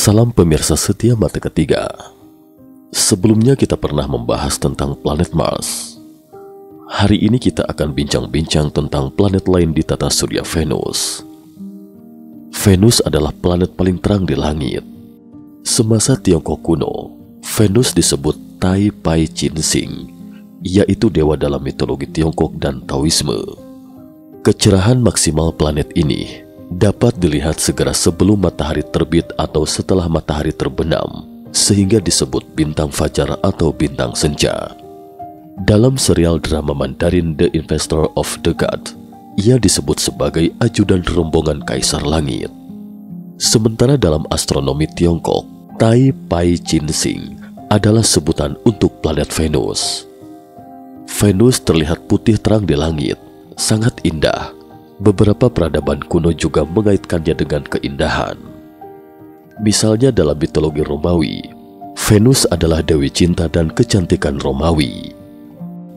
Salam pemirsa setia Mata Ketiga. Sebelumnya kita pernah membahas tentang planet Mars. Hari ini kita akan bincang-bincang tentang planet lain di tata surya, Venus. Venus adalah planet paling terang di langit. Semasa Tiongkok kuno, Venus disebut Tai Pai Chin Sing, yaitu dewa dalam mitologi Tiongkok dan Taoisme. Kecerahan maksimal planet ini dapat dilihat segera sebelum matahari terbit atau setelah matahari terbenam, sehingga disebut bintang fajar atau bintang senja. Dalam serial drama Mandarin The Investor of the God, ia disebut sebagai ajudan rombongan Kaisar Langit. Sementara dalam astronomi Tiongkok, Tai Pai Chin Sing adalah sebutan untuk planet Venus. Venus terlihat putih terang di langit, sangat indah. Beberapa peradaban kuno juga mengaitkannya dengan keindahan. Misalnya dalam mitologi Romawi, Venus adalah dewi cinta dan kecantikan Romawi.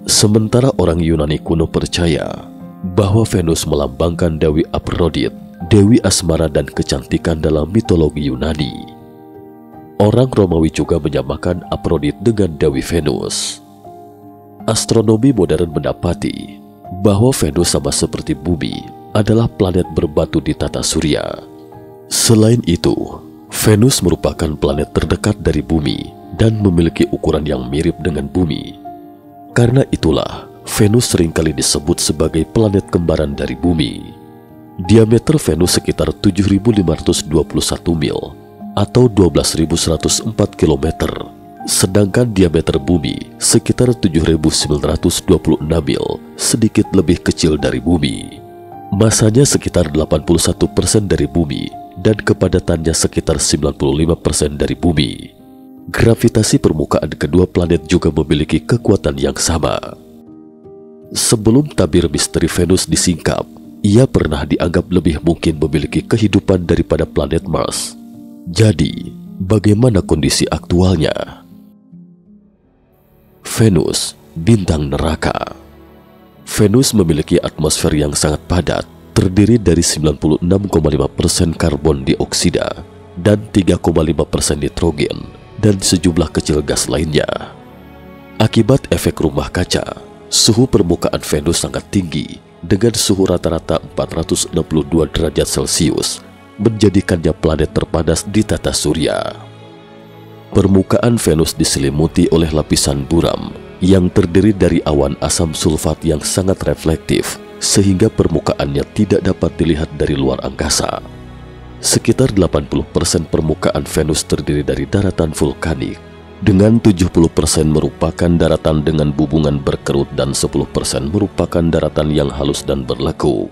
Sementara orang Yunani kuno percaya bahwa Venus melambangkan Dewi Aphrodite, dewi asmara dan kecantikan dalam mitologi Yunani. Orang Romawi juga menyamakan Aphrodite dengan Dewi Venus. Astronomi modern mendapati bahwa Venus sama seperti bumi adalah planet berbatu di tata surya. Selain itu, Venus merupakan planet terdekat dari bumi dan memiliki ukuran yang mirip dengan bumi. Karena itulah, Venus seringkali disebut sebagai planet kembaran dari bumi. Diameter Venus sekitar 7.521 mil atau 12.104 km. Sedangkan diameter bumi sekitar 7.926 mil, sedikit lebih kecil dari bumi. Masanya sekitar 81% dari bumi dan kepadatannya sekitar 95% dari bumi. Gravitasi permukaan kedua planet juga memiliki kekuatan yang sama. Sebelum tabir misteri Venus disingkap, ia pernah dianggap lebih mungkin memiliki kehidupan daripada planet Mars. Jadi, bagaimana kondisi aktualnya? Venus, bintang neraka. Venus memiliki atmosfer yang sangat padat, terdiri dari 96,5% karbon dioksida dan 3,5% nitrogen dan sejumlah kecil gas lainnya. Akibat efek rumah kaca, suhu permukaan Venus sangat tinggi dengan suhu rata-rata 462 derajat Celcius, menjadikannya planet terpanas di tata surya. Permukaan Venus diselimuti oleh lapisan buram yang terdiri dari awan asam sulfat yang sangat reflektif, sehingga permukaannya tidak dapat dilihat dari luar angkasa. Sekitar 80% permukaan Venus terdiri dari daratan vulkanik, dengan 70% merupakan daratan dengan bubungan berkerut dan 10% merupakan daratan yang halus dan berlekuk.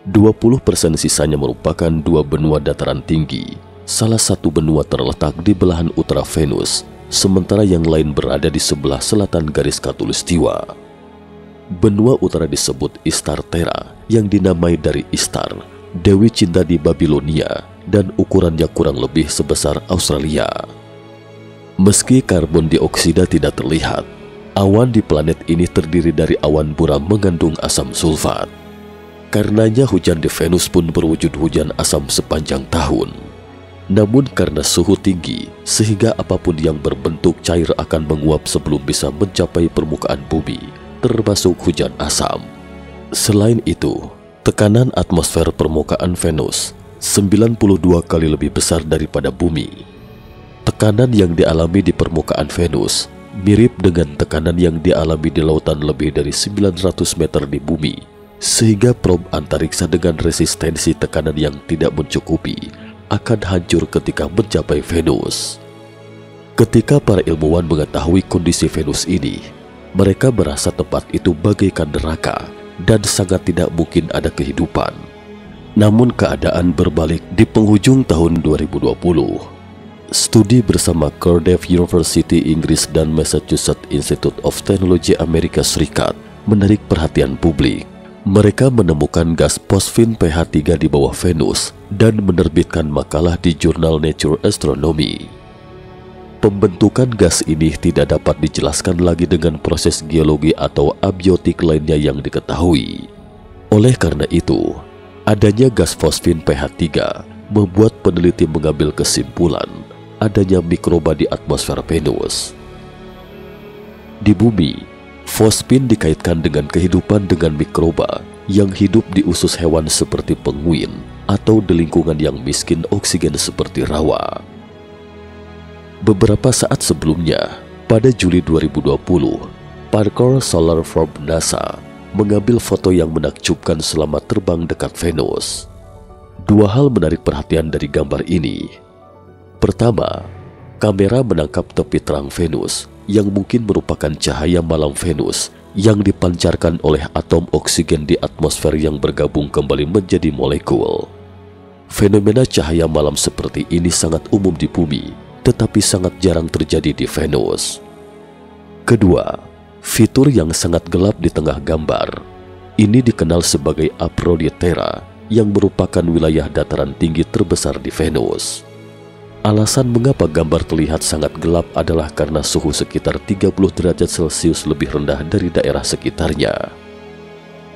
20% sisanya merupakan dua benua dataran tinggi. Salah satu benua terletak di belahan utara Venus, sementara yang lain berada di sebelah selatan garis khatulistiwa. Benua utara disebut Istar Terra yang dinamai dari Istar, dewi cinta di Babilonia, dan ukurannya kurang lebih sebesar Australia. Meski karbon dioksida tidak terlihat, awan di planet ini terdiri dari awan buram mengandung asam sulfat. Karenanya hujan di Venus pun berwujud hujan asam sepanjang tahun. Namun karena suhu tinggi, sehingga apapun yang berbentuk cair akan menguap sebelum bisa mencapai permukaan bumi, termasuk hujan asam. Selain itu, tekanan atmosfer permukaan Venus 92 kali lebih besar daripada bumi. Tekanan yang dialami di permukaan Venus mirip dengan tekanan yang dialami di lautan lebih dari 900 meter di bumi, sehingga probe antariksa dengan resistensi tekanan yang tidak mencukupi akan hancur ketika mencapai Venus. Ketika para ilmuwan mengetahui kondisi Venus ini, mereka merasa tempat itu bagaikan neraka dan sangat tidak mungkin ada kehidupan. Namun keadaan berbalik di penghujung tahun 2020. Studi bersama Cardiff University Inggris dan Massachusetts Institute of Technology Amerika Serikat menarik perhatian publik. Mereka menemukan gas fosfin pH 3 di bawah Venus dan menerbitkan makalah di jurnal Nature Astronomy. Pembentukan gas ini tidak dapat dijelaskan lagi dengan proses geologi atau abiotik lainnya yang diketahui. Oleh karena itu, adanya gas fosfin pH 3 membuat peneliti mengambil kesimpulan adanya mikroba di atmosfer Venus. Di bumi, fosfin dikaitkan dengan kehidupan dengan mikroba yang hidup di usus hewan seperti penguin atau di lingkungan yang miskin oksigen seperti rawa. Beberapa saat sebelumnya, pada Juli 2020, Parker Solar Probe NASA mengambil foto yang menakjubkan selama terbang dekat Venus. Dua hal menarik perhatian dari gambar ini. Pertama, kamera menangkap tepi terang Venus yang mungkin merupakan cahaya malam Venus yang dipancarkan oleh atom oksigen di atmosfer yang bergabung kembali menjadi molekul. Fenomena cahaya malam seperti ini sangat umum di bumi, tetapi sangat jarang terjadi di Venus. Kedua, fitur yang sangat gelap di tengah gambar. Ini dikenal sebagai Aphroditera yang merupakan wilayah dataran tinggi terbesar di Venus. Alasan mengapa gambar terlihat sangat gelap adalah karena suhu sekitar 30 derajat Celcius lebih rendah dari daerah sekitarnya.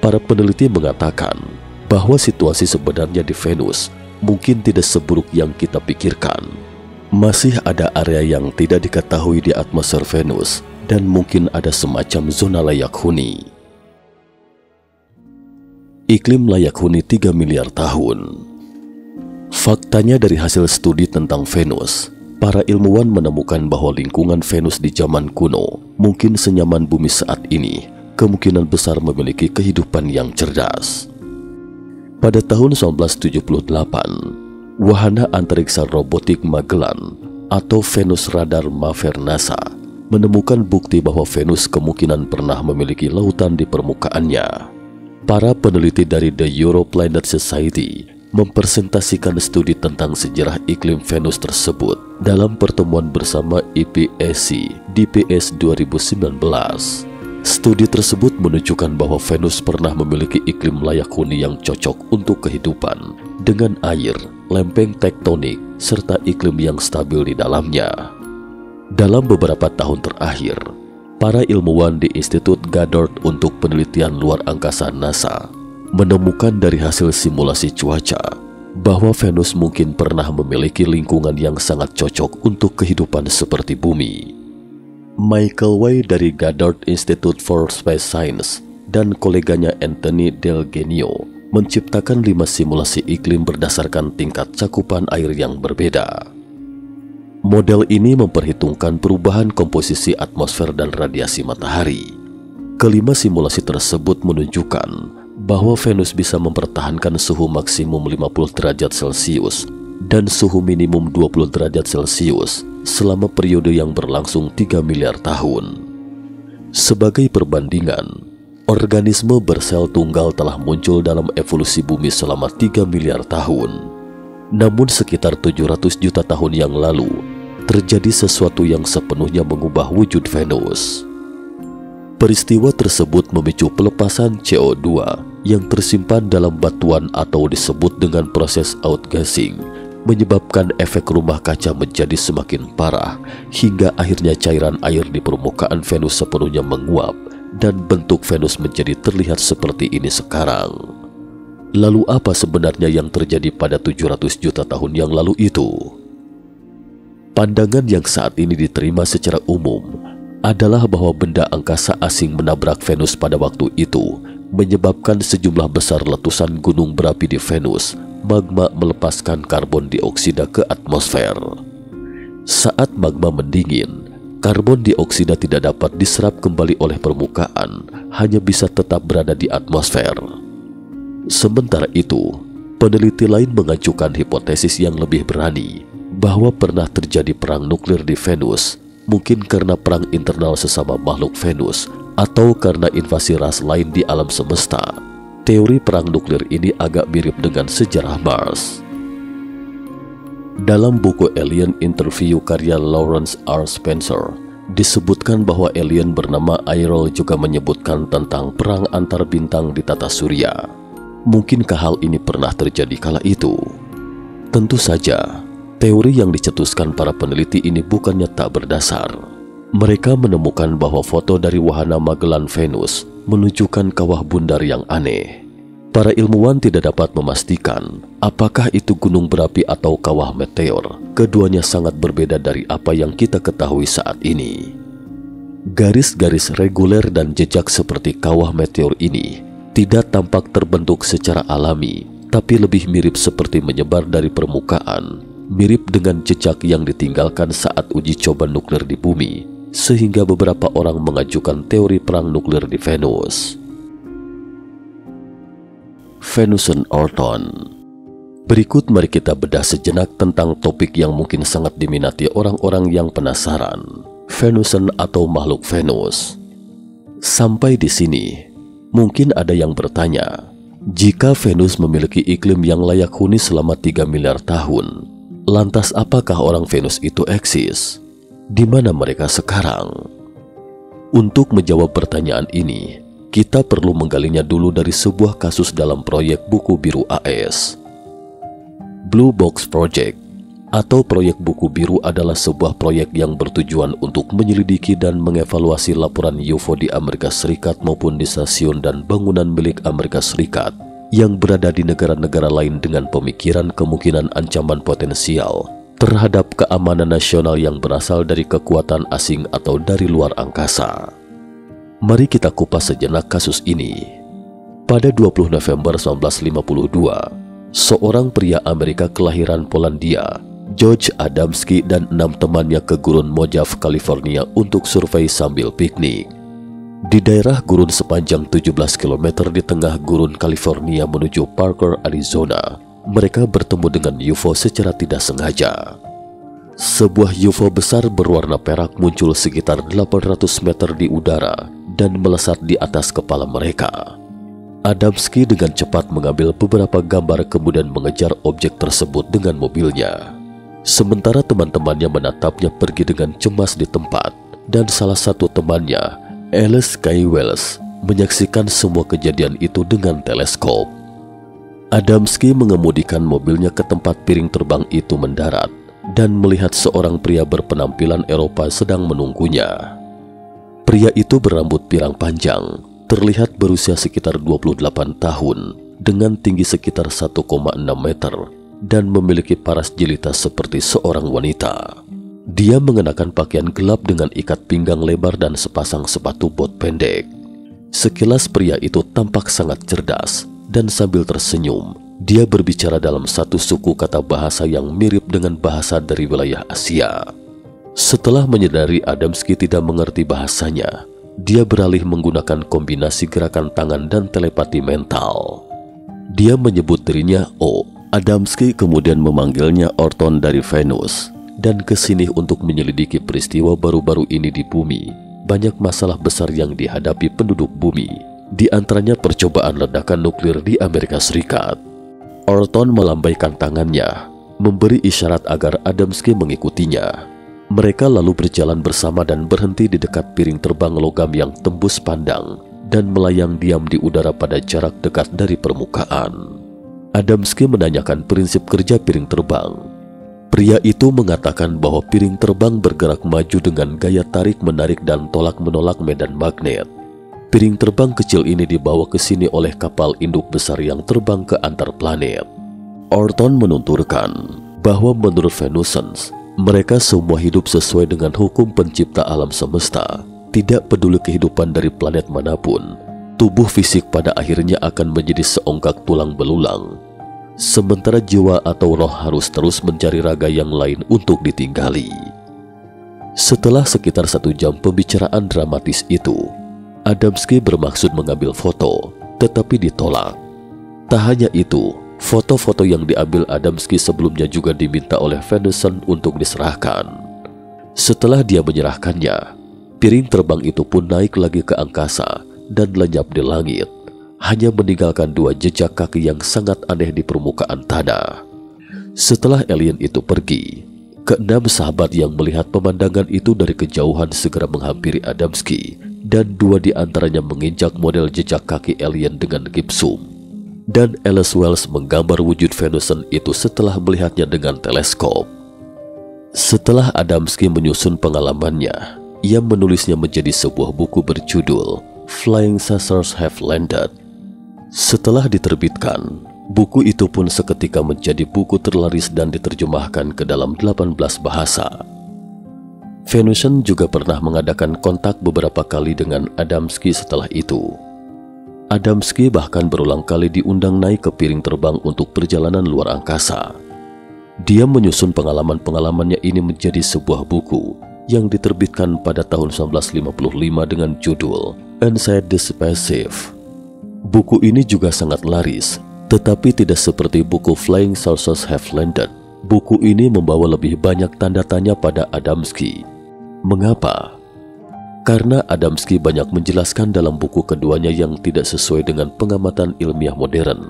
Para peneliti mengatakan bahwa situasi sebenarnya di Venus mungkin tidak seburuk yang kita pikirkan. Masih ada area yang tidak diketahui di atmosfer Venus dan mungkin ada semacam zona layak huni. Iklim layak huni 3 miliar tahun. Faktanya dari hasil studi tentang Venus, para ilmuwan menemukan bahwa lingkungan Venus di zaman kuno mungkin senyaman bumi saat ini, kemungkinan besar memiliki kehidupan yang cerdas. Pada tahun 1978, wahana antariksa robotik Magellan atau Venus Radar Maver NASA menemukan bukti bahwa Venus kemungkinan pernah memiliki lautan di permukaannya. Para peneliti dari The Europlanet Society mempresentasikan studi tentang sejarah iklim Venus tersebut dalam pertemuan bersama IPCC DPS 2019. Studi tersebut menunjukkan bahwa Venus pernah memiliki iklim layak huni yang cocok untuk kehidupan dengan air, lempeng tektonik, serta iklim yang stabil di dalamnya. Dalam beberapa tahun terakhir, para ilmuwan di Institut Goddard untuk Penelitian Luar Angkasa NASA menemukan dari hasil simulasi cuaca bahwa Venus mungkin pernah memiliki lingkungan yang sangat cocok untuk kehidupan seperti bumi. Michael Way dari Goddard Institute for Space Science dan koleganya Anthony Del Genio menciptakan 5 simulasi iklim berdasarkan tingkat cakupan air yang berbeda. Model ini memperhitungkan perubahan komposisi atmosfer dan radiasi matahari. Kelima simulasi tersebut menunjukkan bahwa Venus bisa mempertahankan suhu maksimum 50 derajat Celcius dan suhu minimum 20 derajat Celcius selama periode yang berlangsung 3 miliar tahun. Sebagai perbandingan, organisme bersel tunggal telah muncul dalam evolusi bumi selama 3 miliar tahun. Namun sekitar 700 juta tahun yang lalu, terjadi sesuatu yang sepenuhnya mengubah wujud Venus. Peristiwa tersebut memicu pelepasan CO2 yang tersimpan dalam batuan atau disebut dengan proses outgassing, menyebabkan efek rumah kaca menjadi semakin parah hingga akhirnya cairan air di permukaan Venus sepenuhnya menguap dan bentuk Venus menjadi terlihat seperti ini sekarang. Lalu apa sebenarnya yang terjadi pada 700 juta tahun yang lalu itu? Pandangan yang saat ini diterima secara umum adalah bahwa benda angkasa asing menabrak Venus pada waktu itu, menyebabkan sejumlah besar letusan gunung berapi di Venus. Magma melepaskan karbon dioksida ke atmosfer. Saat magma mendingin, karbon dioksida tidak dapat diserap kembali oleh permukaan, hanya bisa tetap berada di atmosfer. Sementara itu, peneliti lain mengajukan hipotesis yang lebih berani, bahwa pernah terjadi perang nuklir di Venus, mungkin karena perang internal sesama makhluk Venus atau karena invasi ras lain di alam semesta. Teori perang nuklir ini agak mirip dengan sejarah Mars. Dalam buku Alien Interview karya Lawrence R. Spencer, disebutkan bahwa alien bernama Airol juga menyebutkan tentang perang antar bintang di tata surya. Mungkinkah hal ini pernah terjadi kala itu? Tentu saja, teori yang dicetuskan para peneliti ini bukannya tak berdasar. Mereka menemukan bahwa foto dari wahana Magellan Venus menunjukkan kawah bundar yang aneh. Para ilmuwan tidak dapat memastikan apakah itu gunung berapi atau kawah meteor. Keduanya sangat berbeda dari apa yang kita ketahui saat ini. Garis-garis reguler dan jejak seperti kawah meteor ini tidak tampak terbentuk secara alami, tapi lebih mirip seperti menyebar dari permukaan, mirip dengan jejak yang ditinggalkan saat uji coba nuklir di bumi, sehingga beberapa orang mengajukan teori perang nuklir di Venus. Venusian Orton. Berikut mari kita bedah sejenak tentang topik yang mungkin sangat diminati orang-orang yang penasaran, Venusian atau makhluk Venus. Sampai di sini, mungkin ada yang bertanya, jika Venus memiliki iklim yang layak huni selama 3 miliar tahun, lantas apakah orang Venus itu eksis? Di mana mereka sekarang? Untuk menjawab pertanyaan ini, kita perlu menggalinya dulu dari sebuah kasus dalam proyek buku biru AS. Blue Box Project atau proyek buku biru adalah sebuah proyek yang bertujuan untuk menyelidiki dan mengevaluasi laporan UFO di Amerika Serikat maupun di stasiun dan bangunan milik Amerika Serikat yang berada di negara-negara lain dengan pemikiran kemungkinan ancaman potensial terhadap keamanan nasional yang berasal dari kekuatan asing atau dari luar angkasa. Mari kita kupas sejenak kasus ini. Pada 20 November 1952, seorang pria Amerika kelahiran Polandia, George Adamski dan 6 temannya ke Gurun Mojave, California untuk survei sambil piknik. Di daerah gurun sepanjang 17 km di tengah gurun California menuju Parker, Arizona, mereka bertemu dengan UFO secara tidak sengaja. Sebuah UFO besar berwarna perak muncul sekitar 800 meter di udara dan melesat di atas kepala mereka. Adamski dengan cepat mengambil beberapa gambar kemudian mengejar objek tersebut dengan mobilnya. Sementara teman-temannya menatapnya pergi dengan cemas di tempat, dan salah satu temannya, Alice K. Wells, menyaksikan semua kejadian itu dengan teleskop. Adamski mengemudikan mobilnya ke tempat piring terbang itu mendarat dan melihat seorang pria berpenampilan Eropa sedang menunggunya. Pria itu berambut pirang panjang, terlihat berusia sekitar 28 tahun, dengan tinggi sekitar 1,6 meter, dan memiliki paras jelita seperti seorang wanita. Dia mengenakan pakaian gelap dengan ikat pinggang lebar dan sepasang sepatu bot pendek. Sekilas pria itu tampak sangat cerdas, dan sambil tersenyum, dia berbicara dalam satu suku kata bahasa yang mirip dengan bahasa dari wilayah Asia. Setelah menyadari Adamski tidak mengerti bahasanya, dia beralih menggunakan kombinasi gerakan tangan dan telepati mental. Dia menyebut dirinya O. Adamski kemudian memanggilnya Orton dari Venus dan kesini untuk menyelidiki peristiwa baru-baru ini di bumi. Banyak masalah besar yang dihadapi penduduk bumi, di antaranya percobaan ledakan nuklir di Amerika Serikat. Orton melambaikan tangannya, memberi isyarat agar Adamski mengikutinya. Mereka lalu berjalan bersama dan berhenti di dekat piring terbang logam yang tembus pandang dan melayang diam di udara pada jarak dekat dari permukaan. Adamski menanyakan prinsip kerja piring terbang. Pria itu mengatakan bahwa piring terbang bergerak maju dengan gaya tarik-menarik dan tolak-menolak medan magnet. Piring terbang kecil ini dibawa ke sini oleh kapal induk besar yang terbang ke antar planet. Orton menunturkan bahwa menurut Venusians, mereka semua hidup sesuai dengan hukum pencipta alam semesta. Tidak peduli kehidupan dari planet manapun, tubuh fisik pada akhirnya akan menjadi seonggak tulang belulang. Sementara jiwa atau roh harus terus mencari raga yang lain untuk ditinggali. Setelah sekitar 1 jam pembicaraan dramatis itu, Adamski bermaksud mengambil foto, tetapi ditolak. Tak hanya itu, foto-foto yang diambil Adamski sebelumnya juga diminta oleh Venusian untuk diserahkan. Setelah dia menyerahkannya, piring terbang itu pun naik lagi ke angkasa dan lenyap di langit, hanya meninggalkan 2 jejak kaki yang sangat aneh di permukaan tanah. Setelah alien itu pergi, ke-6 sahabat yang melihat pemandangan itu dari kejauhan segera menghampiri Adamski, dan 2 di antaranya menginjak model jejak kaki alien dengan gipsum. Dan Alice Wells menggambar wujud Venusian itu setelah melihatnya dengan teleskop. Setelah Adamski menyusun pengalamannya, ia menulisnya menjadi sebuah buku berjudul Flying Saucers Have Landed. Setelah diterbitkan, buku itu pun seketika menjadi buku terlaris dan diterjemahkan ke dalam 18 bahasa. Venuson juga pernah mengadakan kontak beberapa kali dengan Adamski setelah itu. Adamski bahkan berulang kali diundang naik ke piring terbang untuk perjalanan luar angkasa. Dia menyusun pengalaman-pengalamannya ini menjadi sebuah buku yang diterbitkan pada tahun 1955 dengan judul Inside the Spaceship. Buku ini juga sangat laris, tetapi tidak seperti buku Flying Saucers Have Landed. Buku ini membawa lebih banyak tanda tanya pada Adamski. Mengapa? Karena Adamski banyak menjelaskan dalam buku keduanya yang tidak sesuai dengan pengamatan ilmiah modern.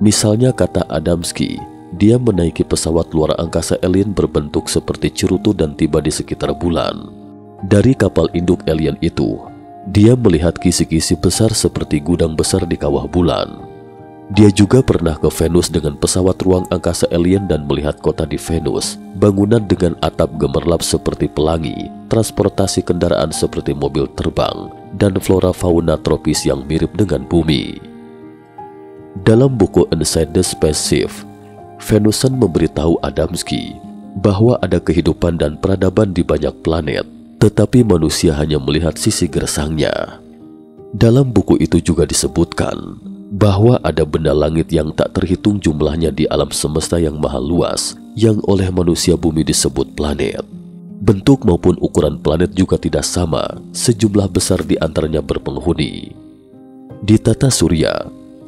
Misalnya kata Adamski, dia menaiki pesawat luar angkasa alien berbentuk seperti cerutu dan tiba di sekitar bulan. Dari kapal induk alien itu, dia melihat kisi-kisi besar seperti gudang besar di kawah bulan. Dia juga pernah ke Venus dengan pesawat ruang angkasa alien dan melihat kota di Venus, bangunan dengan atap gemerlap seperti pelangi, transportasi kendaraan seperti mobil terbang, dan flora fauna tropis yang mirip dengan bumi. Dalam buku Inside the Spaceship, Venuson memberitahu Adamski bahwa ada kehidupan dan peradaban di banyak planet, tetapi manusia hanya melihat sisi gersangnya. Dalam buku itu juga disebutkan bahwa ada benda langit yang tak terhitung jumlahnya di alam semesta yang maha luas, yang oleh manusia bumi disebut planet. Bentuk maupun ukuran planet juga tidak sama, sejumlah besar di antaranya berpenghuni. Di tata surya,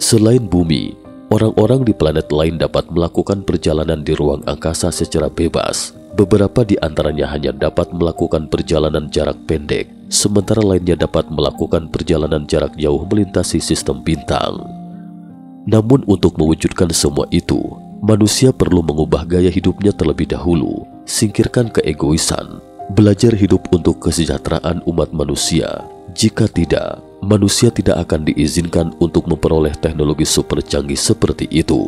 selain bumi, orang-orang di planet lain dapat melakukan perjalanan di ruang angkasa secara bebas. Beberapa di antaranya hanya dapat melakukan perjalanan jarak pendek, sementara lainnya dapat melakukan perjalanan jarak jauh melintasi sistem bintang. Namun untuk mewujudkan semua itu, manusia perlu mengubah gaya hidupnya terlebih dahulu, singkirkan keegoisan, belajar hidup untuk kesejahteraan umat manusia. Jika tidak, manusia tidak akan diizinkan untuk memperoleh teknologi super canggih seperti itu.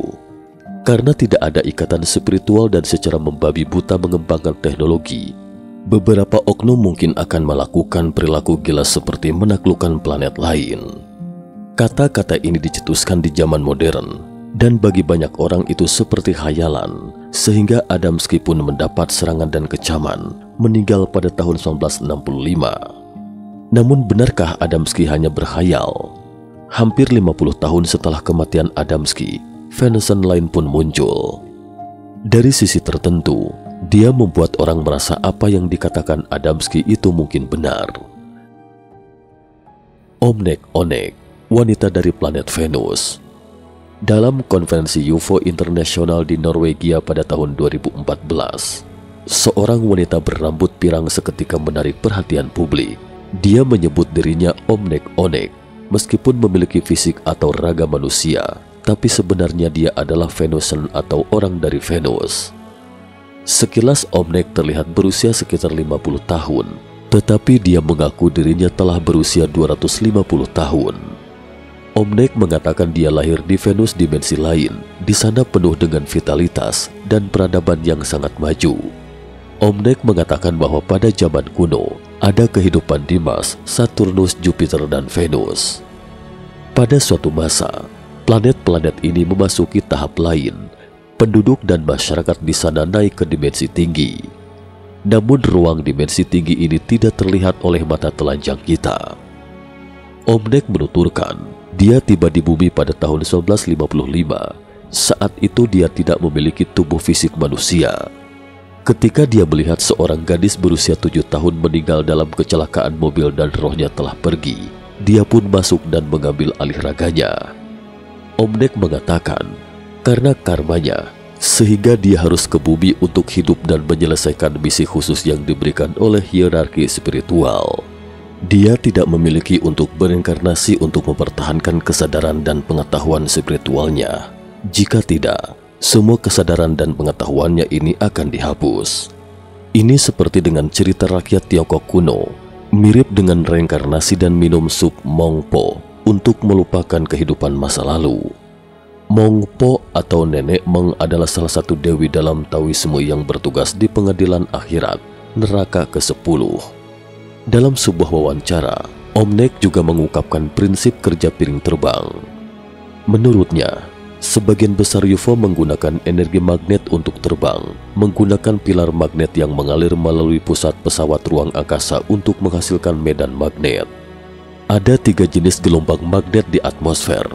Karena tidak ada ikatan spiritual dan secara membabi buta mengembangkan teknologi, beberapa oknum mungkin akan melakukan perilaku gila seperti menaklukkan planet lain. Kata-kata ini dicetuskan di zaman modern, dan bagi banyak orang itu seperti khayalan, sehingga Adamski pun mendapat serangan dan kecaman, meninggal pada tahun 1965. Namun benarkah Adamski hanya berkhayal? Hampir 50 tahun setelah kematian Adamski, Venuson lain pun muncul. Dari sisi tertentu, dia membuat orang merasa apa yang dikatakan Adamski itu mungkin benar. Onek Onek, wanita dari planet Venus. Dalam konferensi UFO internasional di Norwegia pada tahun 2014, seorang wanita berambut pirang seketika menarik perhatian publik. Dia menyebut dirinya Onek Onek, meskipun memiliki fisik atau raga manusia, tapi sebenarnya dia adalah Venuson atau orang dari Venus. Sekilas Onek terlihat berusia sekitar 50 tahun, tetapi dia mengaku dirinya telah berusia 250 tahun. Onek mengatakan dia lahir di Venus dimensi lain, di sana penuh dengan vitalitas dan peradaban yang sangat maju. Onek mengatakan bahwa pada zaman kuno, ada kehidupan di Mars, Saturnus, Jupiter, dan Venus. Pada suatu masa, planet-planet ini memasuki tahap lain. Penduduk dan masyarakat di sana naik ke dimensi tinggi. Namun ruang dimensi tinggi ini tidak terlihat oleh mata telanjang kita. Onek menuturkan, dia tiba di bumi pada tahun 1955. Saat itu dia tidak memiliki tubuh fisik manusia. Ketika dia melihat seorang gadis berusia 7 tahun meninggal dalam kecelakaan mobil dan rohnya telah pergi, dia pun masuk dan mengambil alih raganya. Onek mengatakan, karena karmanya, sehingga dia harus ke bumi untuk hidup dan menyelesaikan misi khusus yang diberikan oleh hierarki spiritual. Dia tidak memiliki untuk berinkarnasi untuk mempertahankan kesadaran dan pengetahuan spiritualnya. Jika tidak, semua kesadaran dan pengetahuannya ini akan dihapus. Ini seperti dengan cerita rakyat Tiongkok kuno, mirip dengan reinkarnasi dan minum sup Mongpo untuk melupakan kehidupan masa lalu. Mongpo atau Nenek Meng adalah salah satu dewi dalam Taoisme yang bertugas di pengadilan akhirat, neraka ke-10. Dalam sebuah wawancara, Onek juga mengungkapkan prinsip kerja piring terbang. Menurutnya, sebagian besar UFO menggunakan energi magnet untuk terbang, menggunakan pilar magnet yang mengalir melalui pusat pesawat ruang angkasa untuk menghasilkan medan magnet. Ada 3 jenis gelombang magnet di atmosfer.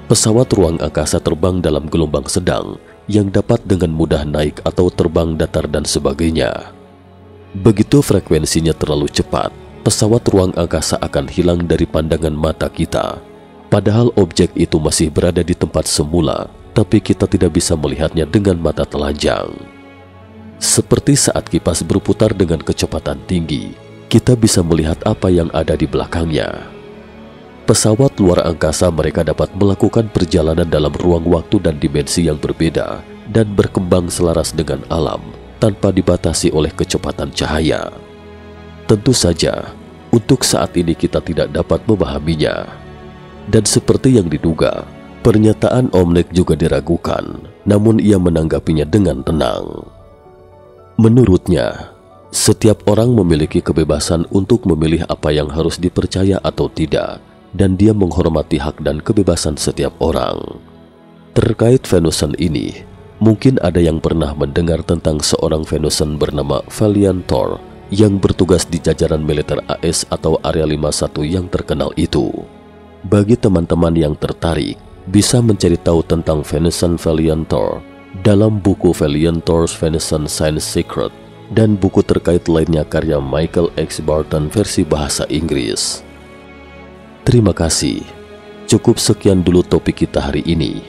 Pesawat ruang angkasa terbang dalam gelombang sedang yang dapat dengan mudah naik atau terbang datar dan sebagainya. Begitu frekuensinya terlalu cepat, pesawat ruang angkasa akan hilang dari pandangan mata kita. Padahal objek itu masih berada di tempat semula, tapi kita tidak bisa melihatnya dengan mata telanjang. Seperti saat kipas berputar dengan kecepatan tinggi, kita bisa melihat apa yang ada di belakangnya. Pesawat luar angkasa mereka dapat melakukan perjalanan dalam ruang waktu dan dimensi yang berbeda dan berkembang selaras dengan alam tanpa dibatasi oleh kecepatan cahaya. Tentu saja, untuk saat ini kita tidak dapat memahaminya. Dan seperti yang diduga, pernyataan Om Lek juga diragukan, namun ia menanggapinya dengan tenang. Menurutnya, setiap orang memiliki kebebasan untuk memilih apa yang harus dipercaya atau tidak, dan dia menghormati hak dan kebebasan setiap orang. Terkait Venusian ini, mungkin ada yang pernah mendengar tentang seorang Venusian bernama Valiant Thor yang bertugas di jajaran militer AS atau Area 51 yang terkenal itu. Bagi teman-teman yang tertarik, bisa mencari tahu tentang Venusian Valiant Thor dalam buku Valiant Thor's Venusian Science Secret dan buku terkait lainnya karya Michael X. Barton versi bahasa Inggris. Terima kasih. Cukup sekian dulu topik kita hari ini.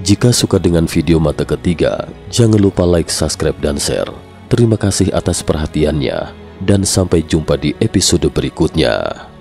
Jika suka dengan video mata ketiga, jangan lupa like, subscribe, dan share. Terima kasih atas perhatiannya, dan sampai jumpa di episode berikutnya.